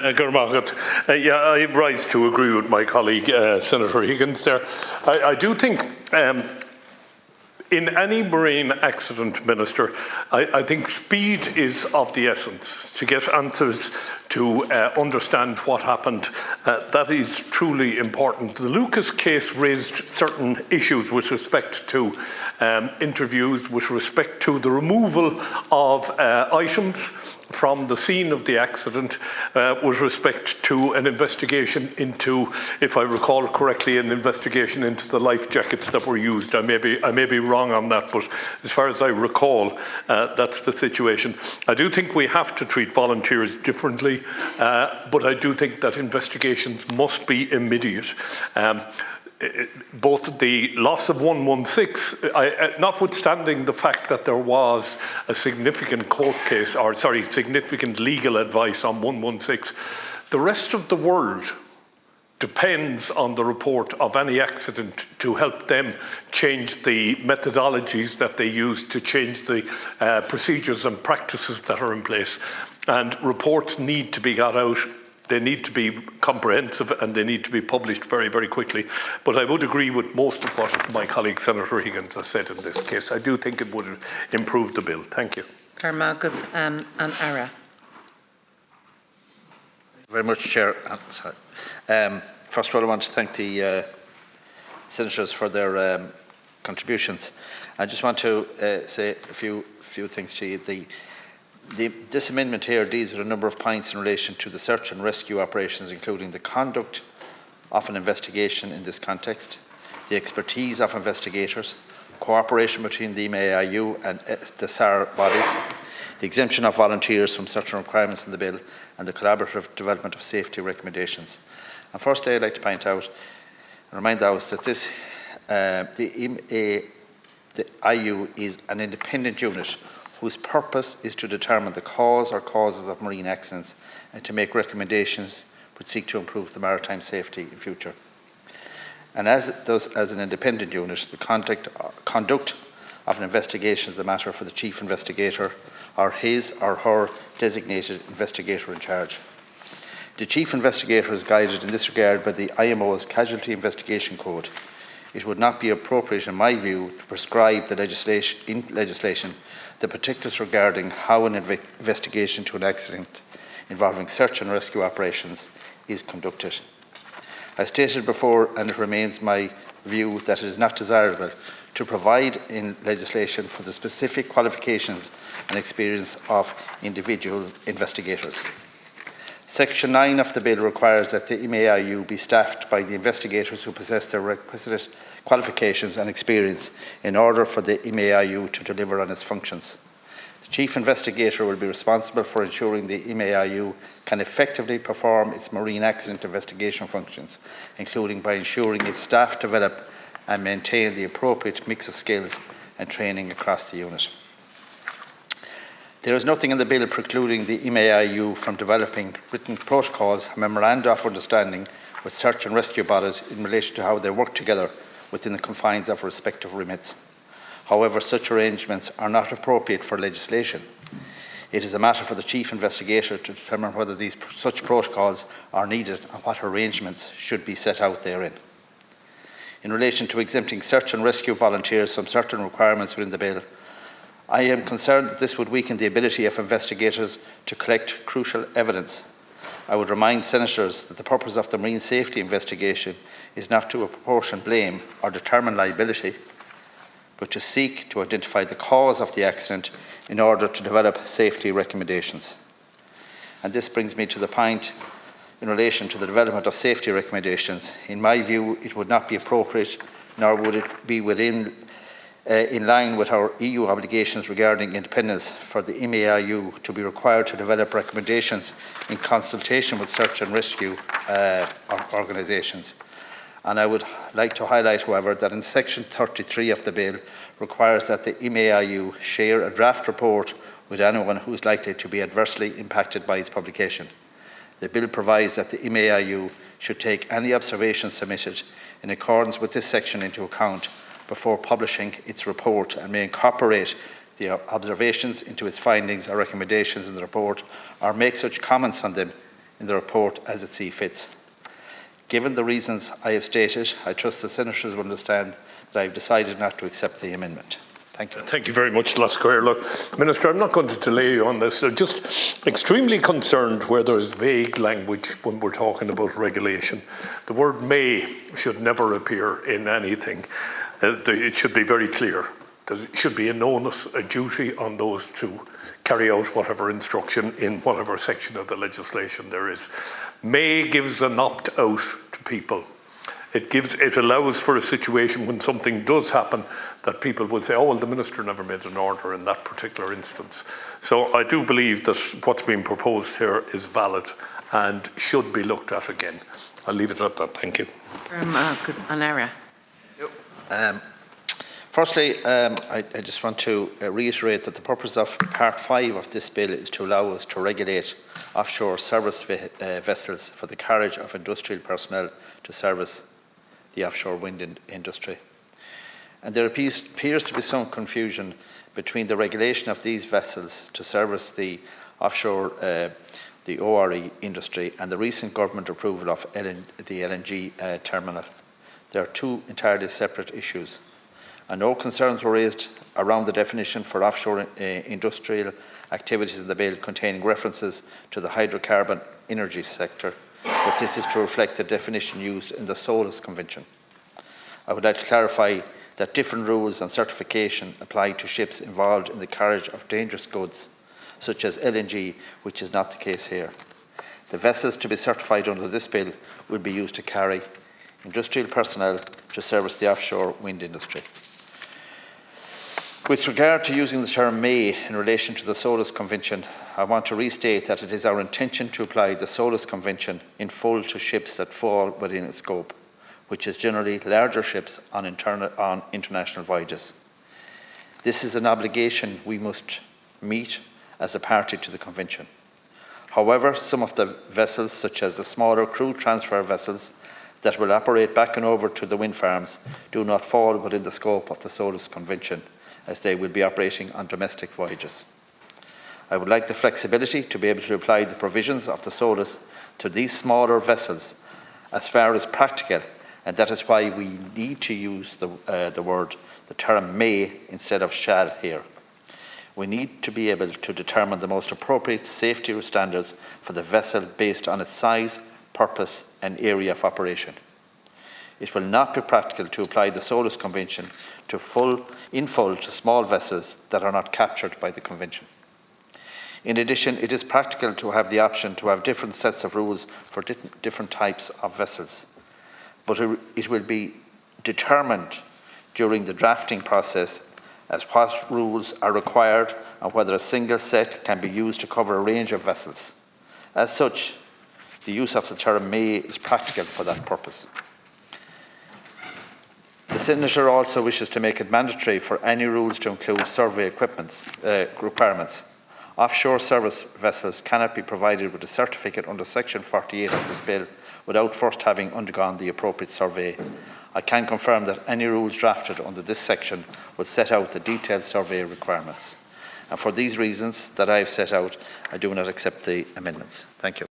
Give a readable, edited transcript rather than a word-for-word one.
Yeah, I rise to agree with my colleague, Senator Higgins there. I do think in any marine accident, Minister, I think speed is of the essence. To get answers, to understand what happened, that is truly important. The Lucas case raised certain issues with respect to interviews, with respect to the removal of items from the scene of the accident, with respect to an investigation into, if I recall correctly, an investigation into the life jackets that were used. I may be wrong on that, but as far as I recall, that's the situation. I do think we have to treat volunteers differently, but I do think that investigations must be immediate. Both the loss of 116, notwithstanding the fact that there was a significant court case, or sorry, significant legal advice on 116, the rest of the world depends on the report of any accident to help them change the methodologies that they use, to change the procedures and practices that are in place. And reports need to be got out. They need to be comprehensive and they need to be published very, very quickly. But I would agree with most of what my colleague Senator Higgins has said in this case. I do think it would improve the bill. Thank you. Carmagad and Ara. Very much, Chair. First of all, I want to thank the senators for their contributions. I just want to say a few things to you. This amendment here deals with a number of points in relation to the search and rescue operations, including the conduct of an investigation in this context, the expertise of investigators, cooperation between the EMAIU and the SAR bodies, the exemption of volunteers from certain requirements in the bill, and the collaborative development of safety recommendations. And firstly, I'd like to point out and remind the House that the IU is an independent unit whose purpose is to determine the cause or causes of marine accidents and to make recommendations which seek to improve the maritime safety in future. And as it does as an independent unit, the conduct of an investigation is the matter for the Chief Investigator or his or her designated investigator in charge. The Chief Investigator is guided in this regard by the IMO's Casualty Investigation Code. It would not be appropriate, in my view, to prescribe the legislation the particulars regarding how an investigation to an accident involving search and rescue operations is conducted. I stated before, and it remains my view, that it is not desirable to provide in legislation for the specific qualifications and experience of individual investigators. Section 9 of the bill requires that the EMAIU be staffed by the investigators who possess the requisite qualifications and experience in order for the EMAIU to deliver on its functions. The Chief Investigator will be responsible for ensuring the EMAIU can effectively perform its marine accident investigation functions, including by ensuring its staff develop and maintain the appropriate mix of skills and training across the unit. There is nothing in the bill precluding the EMAIU from developing written protocols and memoranda of understanding with search and rescue bodies in relation to how they work together within the confines of respective remits. However, such arrangements are not appropriate for legislation. It is a matter for the Chief Investigator to determine whether such protocols are needed and what arrangements should be set out therein. In relation to exempting search and rescue volunteers from certain requirements within the bill, I am concerned that this would weaken the ability of investigators to collect crucial evidence. I would remind senators that the purpose of the marine safety investigation is not to apportion blame or determine liability, but to seek to identify the cause of the accident in order to develop safety recommendations. And this brings me to the point in relation to the development of safety recommendations. In my view, it would not be appropriate, nor would it be in line with our EU obligations regarding independence for the EMAIU to be required to develop recommendations in consultation with search and rescue organisations. And I would like to highlight, however, that in Section 33 of the bill requires that the EMAIU share a draft report with anyone who is likely to be adversely impacted by its publication. The bill provides that the EMAIU should take any observations submitted in accordance with this section into account before publishing its report, and may incorporate the observations into its findings or recommendations in the report, or make such comments on them in the report as it sees fit. Given the reasons I have stated, I trust the senators will understand that I have decided not to accept the amendment. Thank you. Thank you very much, Lasquare. Look, Minister, I'm not going to delay you on this. I'm just extremely concerned where there is vague language when we're talking about regulation. The word may should never appear in anything. It should be very clear. There should be an onus, a duty on those to carry out whatever instruction in whatever section of the legislation there is. May gives an opt-out to people. It allows for a situation when something does happen that people will say, oh, well, the Minister never made an order in that particular instance. So I do believe that what's being proposed here is valid and should be looked at again. I'll leave it at that. Thank you. Firstly, I just want to reiterate that the purpose of Part 5 of this bill is to allow us to regulate offshore service vessels for the carriage of industrial personnel to service the offshore wind industry. And there appears to be some confusion between the regulation of these vessels to service the offshore, the ORE industry, and the recent government approval of the LNG terminal. They are two entirely separate issues. And no concerns were raised around the definition for offshore industrial activities in the bill containing references to the hydrocarbon energy sector, but this is to reflect the definition used in the SOLAS Convention. I would like to clarify that different rules and certification apply to ships involved in the carriage of dangerous goods, such as LNG, which is not the case here. The vessels to be certified under this bill will be used to carry industrial personnel to service the offshore wind industry. With regard to using the term may in relation to the SOLAS Convention, I want to restate that it is our intention to apply the SOLAS Convention in full to ships that fall within its scope, which is generally larger ships on international voyages. This is an obligation we must meet as a party to the Convention. However, some of the vessels, such as the smaller crew transfer vessels that will operate back and over to the wind farms, do not fall within the scope of the SOLAS Convention, as they will be operating on domestic voyages. I would like the flexibility to be able to apply the provisions of the SOLAS to these smaller vessels as far as practical, and that is why we need to use the term may instead of shall here. We need to be able to determine the most appropriate safety standards for the vessel based on its size, purpose and area of operation. It will not be practical to apply the SOLAS Convention in full to small vessels that are not captured by the Convention. In addition, it is practical to have the option to have different sets of rules for different types of vessels, but it will be determined during the drafting process as what rules are required and whether a single set can be used to cover a range of vessels. As such, the use of the term may is practical for that purpose. The Senator also wishes to make it mandatory for any rules to include survey requirements. Offshore service vessels cannot be provided with a certificate under Section 48 of this bill without first having undergone the appropriate survey. I can confirm that any rules drafted under this section will set out the detailed survey requirements. And for these reasons that I have set out, I do not accept the amendments. Thank you.